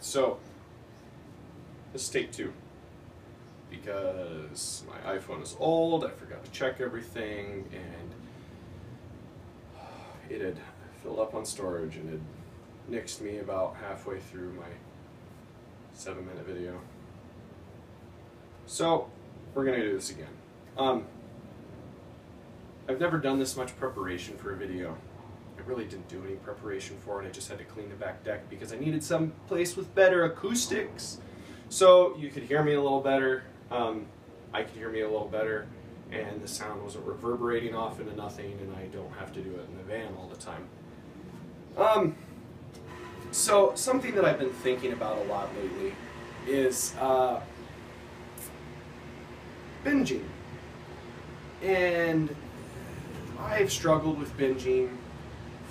So, this is take 2. Because my iPhone is old, I forgot to check everything, and it had filled up on storage and had nixed me about halfway through my 7-minute video. So, we're going to do this again. I've never done this much preparation for a video. I really didn't do any preparation for it. I just had to clean the back deck because I needed some place with better acoustics. So you could hear me a little better. I could hear me a little better, and the sound wasn't reverberating off into nothing, and I don't have to do it in the van all the time. So something that I've been thinking about a lot lately is binging. And I've struggled with binging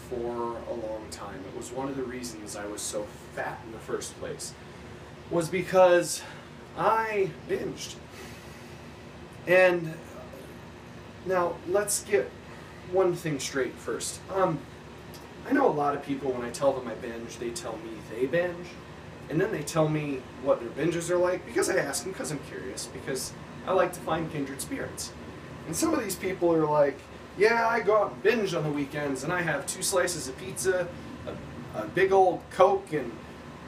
for a long time. It was one of the reasons I was so fat in the first place, was because I binged. And now let's get one thing straight first. I know a lot of people, when I tell them I binge, they tell me they binge, and then they tell me what their binges are like, because I ask them, because I'm curious, because I like to find kindred spirits. And some of these people are like, yeah, I go out and binge on the weekends, and I have 2 slices of pizza, a big old Coke, and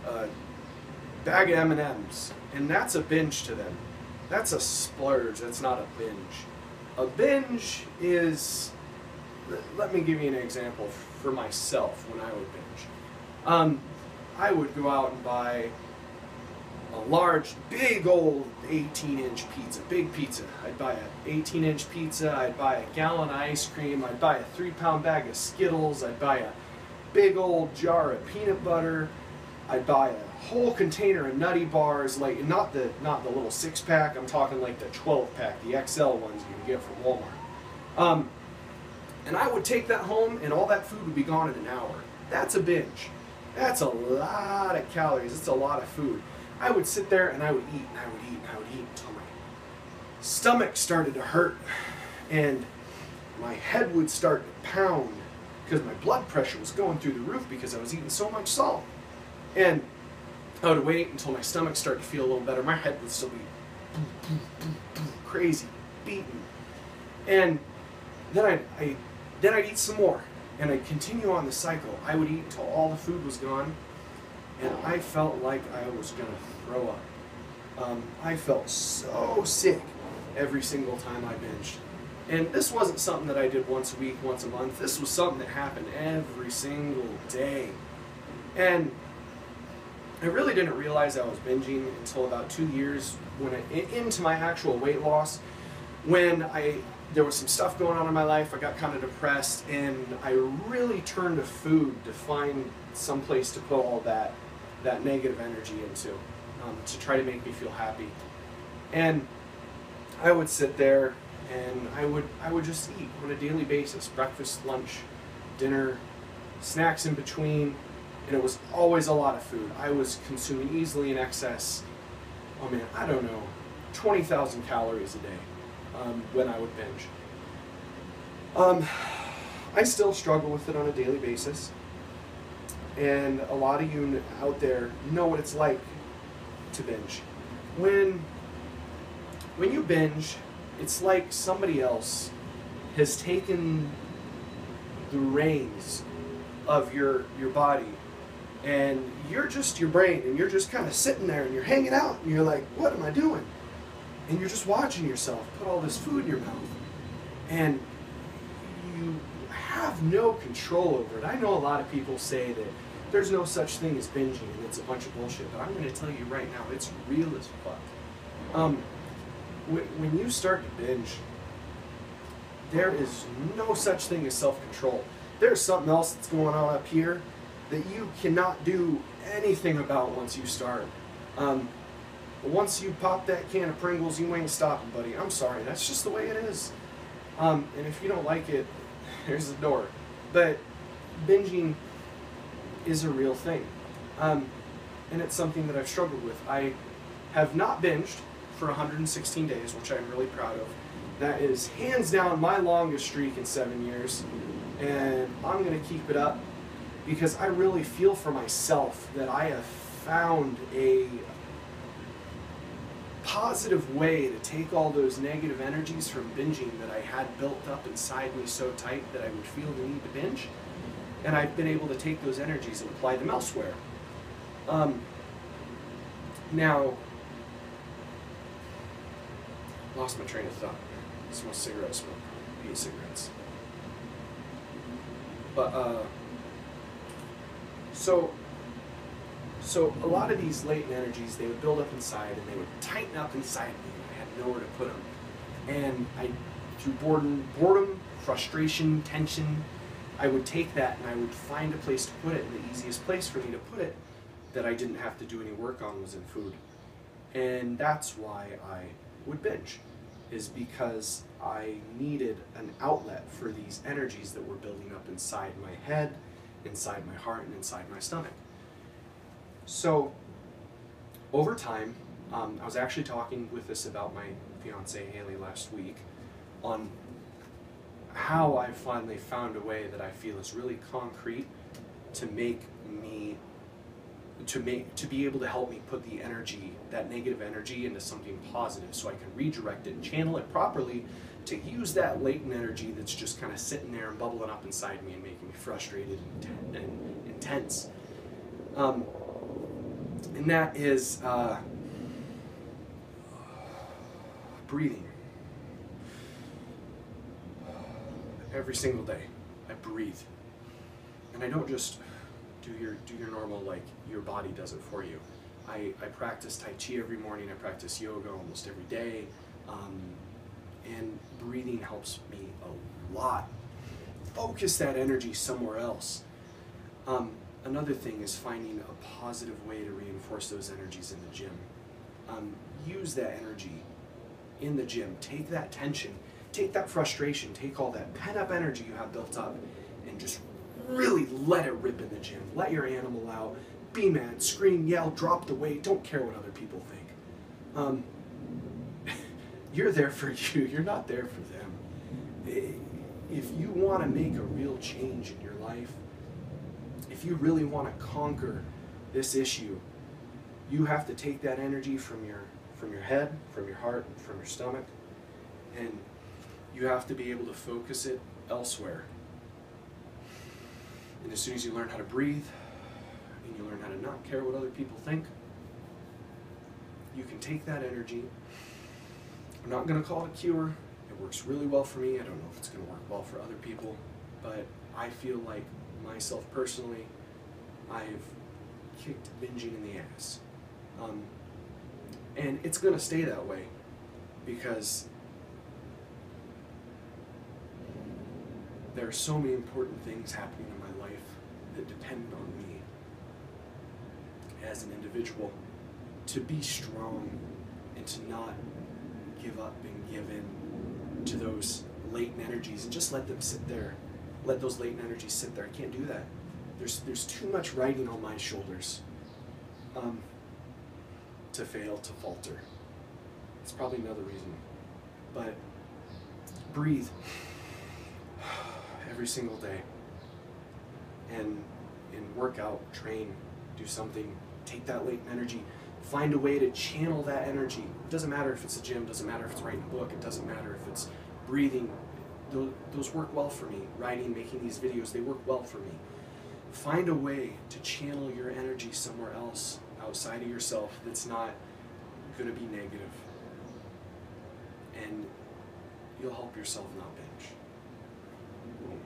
a bag of M&Ms. And that's a binge to them. That's a splurge. That's not a binge. A binge is, let me give you an example for myself when I would binge. I would go out and buy a large, big old 18-inch pizza, big pizza. I'd buy an 18-inch pizza, I'd buy a gallon of ice cream, I'd buy a 3-pound bag of Skittles, I'd buy a big old jar of peanut butter, I'd buy a whole container of Nutty Bars, like not the little 6-pack, I'm talking like the 12-pack, the XL ones you can get from Walmart. And I would take that home, and all that food would be gone in an hour. That's a binge. That's a lot of calories. It's a lot of food. I would sit there and I would eat and I would eat and I would eat until my stomach started to hurt and my head would start to pound because my blood pressure was going through the roof because I was eating so much salt. And I would wait until my stomach started to feel a little better. My head would still be crazy, beaten. And then I'd eat some more, and I'd continue on the cycle. I would eat until all the food was gone, and I felt like I was going to throw up. I felt so sick every single time I binged. And this wasn't something that I did once a week, once a month. This was something that happened every single day. And I really didn't realize I was binging until about 2 years into my actual weight loss, when there was some stuff going on in my life. I got kind of depressed, and I really turned to food to find some place to put all that negative energy into, to try to make me feel happy. And I would sit there and I would just eat on a daily basis, breakfast, lunch, dinner, snacks in between, and it was always a lot of food. I was consuming easily in excess, oh man, I don't know, 20,000 calories a day when I would binge. I still struggle with it on a daily basis, and a lot of you out there know what it's like to binge. When you binge, it's like somebody else has taken the reins of your body, and you're just your brain, and you're just kind of sitting there and you're hanging out and you're like, what am I doing? And you're just watching yourself put all this food in your mouth, and you have no control over it. I know a lot of people say that there's no such thing as binging and it's a bunch of bullshit, but I'm going to tell you right now, it's real as fuck. When you start to binge, there is no such thing as self-control. There's something else that's going on up here that you cannot do anything about once you start. Once you pop that can of Pringles, you ain't stopping, buddy. I'm sorry, that's just the way it is. And if you don't like it, there's the door. But binging is a real thing. And it's something that I've struggled with. I have not binged for 116 days, which I'm really proud of. That is hands down my longest streak in 7 years. And I'm going to keep it up because I really feel for myself that I have found a positive way to take all those negative energies from binging that I had built up inside me so tight that I would feel the need to binge, and I've been able to take those energies and apply them elsewhere. Now, lost my train of thought. Smoke cigarettes, smoke, hate cigarettes. But so a lot of these latent energies, they would build up inside and they would tighten up inside me. I had nowhere to put them, and through boredom, frustration, tension, I would take that and I would find a place to put it. And the easiest place for me to put it that I didn't have to do any work on was in food, and that's why I would binge, is because I needed an outlet for these energies that were building up inside my head, inside my heart, and inside my stomach. So over time, I was actually talking with this about my fiance Haley last week on how I finally found a way that I feel is really concrete to make me to be able to help me put the energy, that negative energy, into something positive, so I can redirect it and channel it properly to use that latent energy that's just kind of sitting there and bubbling up inside me and making me frustrated and intense. And that is breathing. Every single day, I breathe, and I don't just do your normal, like your body does it for you. I practice Tai Chi every morning. I practice yoga almost every day, and breathing helps me a lot. Focus that energy somewhere else. Another thing is finding a positive way to reinforce those energies in the gym. Use that energy in the gym. Take that tension, take that frustration, take all that pent-up energy you have built up, and just really let it rip in the gym. Let your animal out. Be mad, scream, yell, drop the weight. Don't care what other people think. You're there for you. You're not there for them. If you want to make a real change in your life, if you really want to conquer this issue, you have to take that energy from your head, from your heart, from your stomach, and you have to be able to focus it elsewhere. And as soon as you learn how to breathe, and you learn how to not care what other people think, you can take that energy. I'm not going to call it a cure. It works really well for me. I don't know if it's going to work well for other people, but I feel like myself personally, I've kicked binging in the ass. And it's going to stay that way, because there are so many important things happening in my life that depend on me as an individual to be strong and to not give up and give in to those latent energies and just let them sit there. Let those latent energies sit there. I can't do that. There's too much riding on my shoulders to fail, to falter. It's probably another reason. But breathe every single day, and work out, train, do something, take that latent energy, find a way to channel that energy. It doesn't matter if it's a gym, doesn't matter if it's writing a book, it doesn't matter if it's breathing. Those work well for me. Writing, making these videos, they work well for me. Find a way to channel your energy somewhere else outside of yourself that's not going to be negative, and you'll help yourself not binge. Boom.